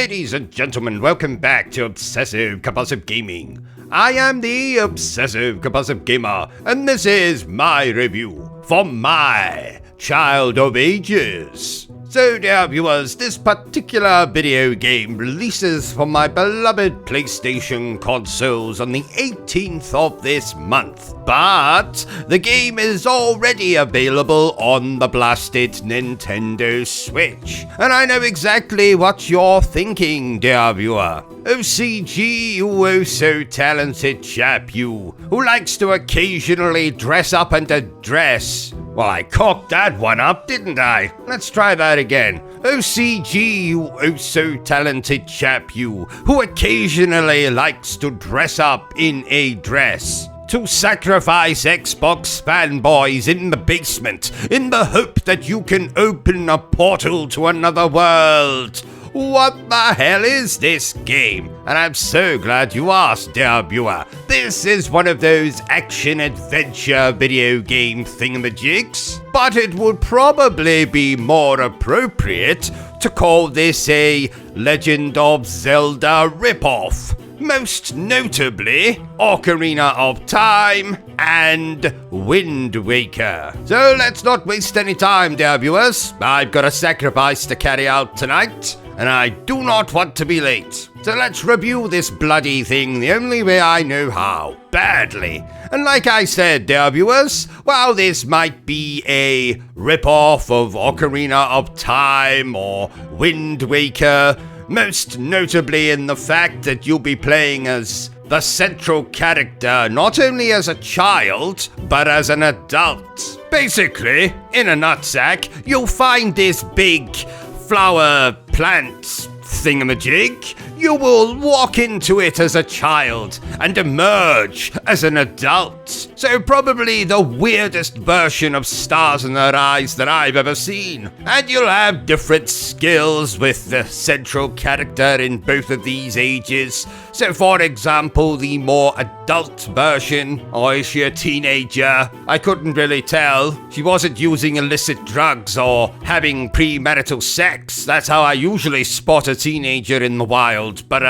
Ladies and gentlemen, welcome back to Obsessive Compulsive Gaming. I am the Obsessive Compulsive Gamer, and this is my review for MAI, Child of Ages. So dear viewers, this particular video game releases for my beloved PlayStation consoles on the 18th of this month, but the game is already available on the blasted Nintendo Switch. And I know exactly what you're thinking, dear viewer. OCG, you oh so talented chap, you, who likes to occasionally dress up and a dress. Well, I cocked that one up, didn't I? Let's try that again. OCG, you oh so talented chap, you, who occasionally likes to dress up in a dress. To sacrifice Xbox fanboys in the basement in the hope that you can open a portal to another world. What the hell is this game? And I'm so glad you asked, dear viewer. This is one of those action-adventure video game thingamajigs, but it would probably be more appropriate to call this a Legend of Zelda ripoff. Most notably, Ocarina of Time and Wind Waker. So let's not waste any time, dear viewers. I've got a sacrifice to carry out tonight, and I do not want to be late. So let's review this bloody thing the only way I know how. Badly. And like I said, dear viewers, while this might be a ripoff of Ocarina of Time or Wind Waker, most notably in the fact that you'll be playing as the central character not only as a child, but as an adult. Basically, in a nutsack, you'll find this big flower plant thingamajig. You will walk into it as a child and emerge as an adult. So probably the weirdest version of Stars in Their Eyes that I've ever seen. And you'll have different skills with the central character in both of these ages. So for example, the more adult version, or is she a teenager? I couldn't really tell. She wasn't using illicit drugs or having premarital sex. That's how I usually spot a teenager in the wild. But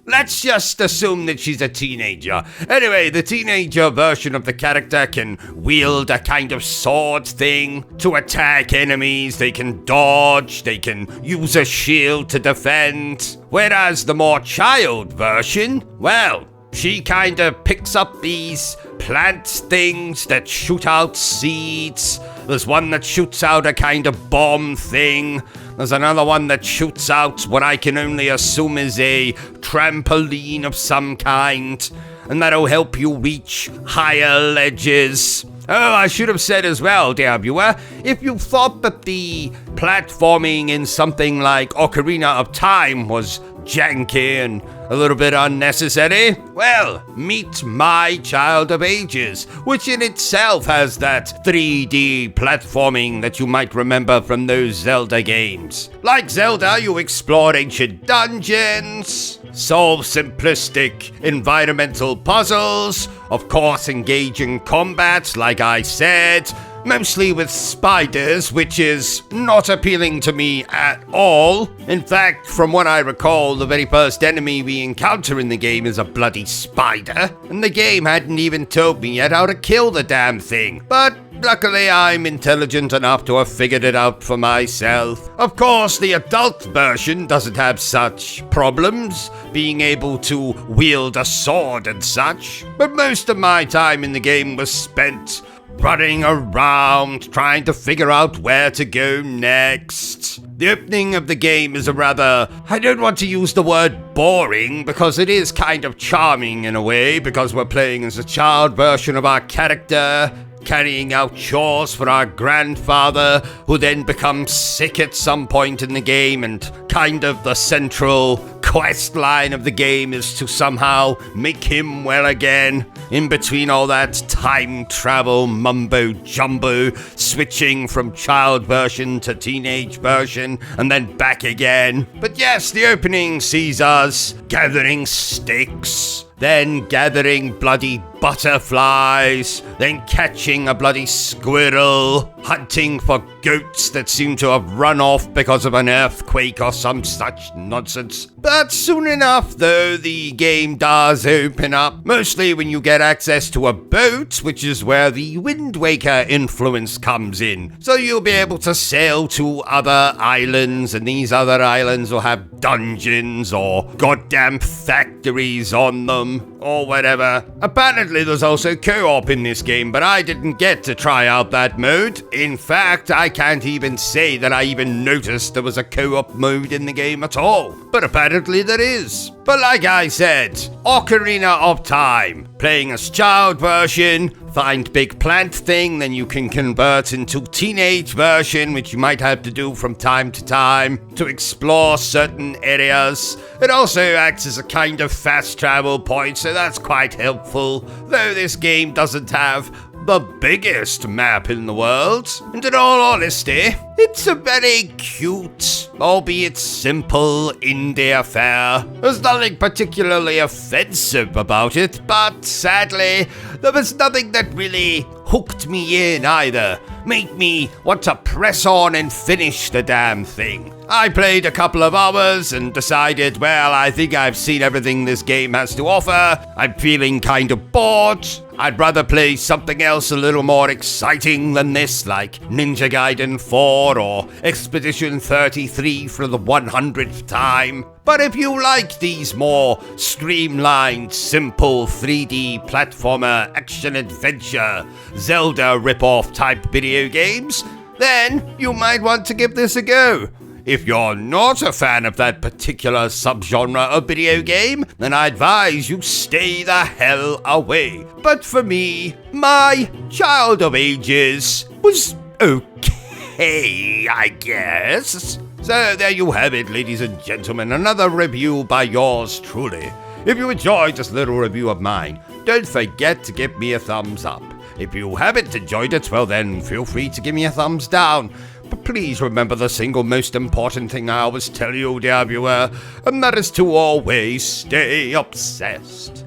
let's just assume that she's a teenager. Anyway, the teenager version of the character can wield a kind of sword thing to attack enemies. They can dodge, they can use a shield to defend. Whereas the more child version, well, she kind of picks up these plant things that shoot out seeds. There's one that shoots out a kind of bomb thing. There's another one that shoots out what I can only assume is a trampoline of some kind. And that'll help you reach higher ledges. Oh, I should have said as well, dear viewer, if you thought that the platforming in something like Ocarina of Time was janky and a little bit unnecessary, well, meet MAI Child of Ages, which in itself has that 3D platforming that you might remember from those Zelda games. Like Zelda, you explore ancient dungeons, solve simplistic environmental puzzles, of course engage in combat, like I said, mostly with spiders, which is not appealing to me at all. In fact, from what I recall, the very first enemy we encounter in the game is a bloody spider, and the game hadn't even told me yet how to kill the damn thing. But luckily, I'm intelligent enough to have figured it out for myself. Of course, the adult version doesn't have such problems, being able to wield a sword and such, but most of my time in the game was spent running around, trying to figure out where to go next. The opening of the game is a rather, I don't want to use the word boring, because it is kind of charming in a way, because we're playing as a child version of our character, carrying out chores for our grandfather, who then becomes sick at some point in the game, and kind of the central quest line of the game is to somehow make him well again. In between all that time travel mumbo jumbo, switching from child version to teenage version, and then back again. But yes, the opening sees us gathering sticks. then gathering bloody butterflies, then catching a bloody squirrel, hunting for goats that seem to have run off because of an earthquake or some such nonsense. But soon enough, though, the game does open up, mostly when you get access to a boat, which is where the Wind Waker influence comes in. So you'll be able to sail to other islands, and these other islands will have dungeons or goddamn factories on them, or whatever. Apparently there's also co-op in this game, but I didn't get to try out that mode. In fact, I can't even say that I even noticed there was a co-op mode in the game at all. But apparently there is. But like I said, Ocarina of Time, playing as child version, find big plant thing, then you can convert into teenage version, which you might have to do from time to time to explore certain areas. It also acts as a kind of fast travel point, so that's quite helpful, though this game doesn't have the biggest map in the world. And in all honesty, it's a very cute, albeit simple, indie affair. There's nothing particularly offensive about it, but sadly, there was nothing that really hooked me in either, made me want to press on and finish the damn thing. I played a couple of hours and decided, well, I think I've seen everything this game has to offer. I'm feeling kind of bored. I'd rather play something else a little more exciting than this, like Ninja Gaiden 4 or Expedition 33 for the 100th time. But if you like these more streamlined, simple 3D platformer, action-adventure, Zelda rip-off type video games, then you might want to give this a go. If you're not a fan of that particular subgenre of video game, then I advise you stay the hell away. But for me, my Child of Ages was okay, I guess. So there you have it, ladies and gentlemen, another review by yours truly. If you enjoyed this little review of mine, don't forget to give me a thumbs up. If you haven't enjoyed it, well then feel free to give me a thumbs down. But please remember the single most important thing I always tell you, dear viewer, and that is to always stay obsessed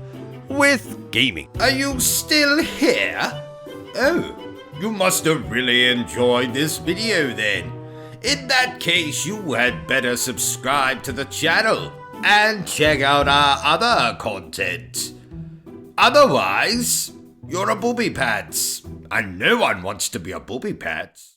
with gaming. Are you still here? Oh, you must have really enjoyed this video then. In that case, you had better subscribe to the channel and check out our other content. Otherwise, you're a booby pants, and no one wants to be a booby pants.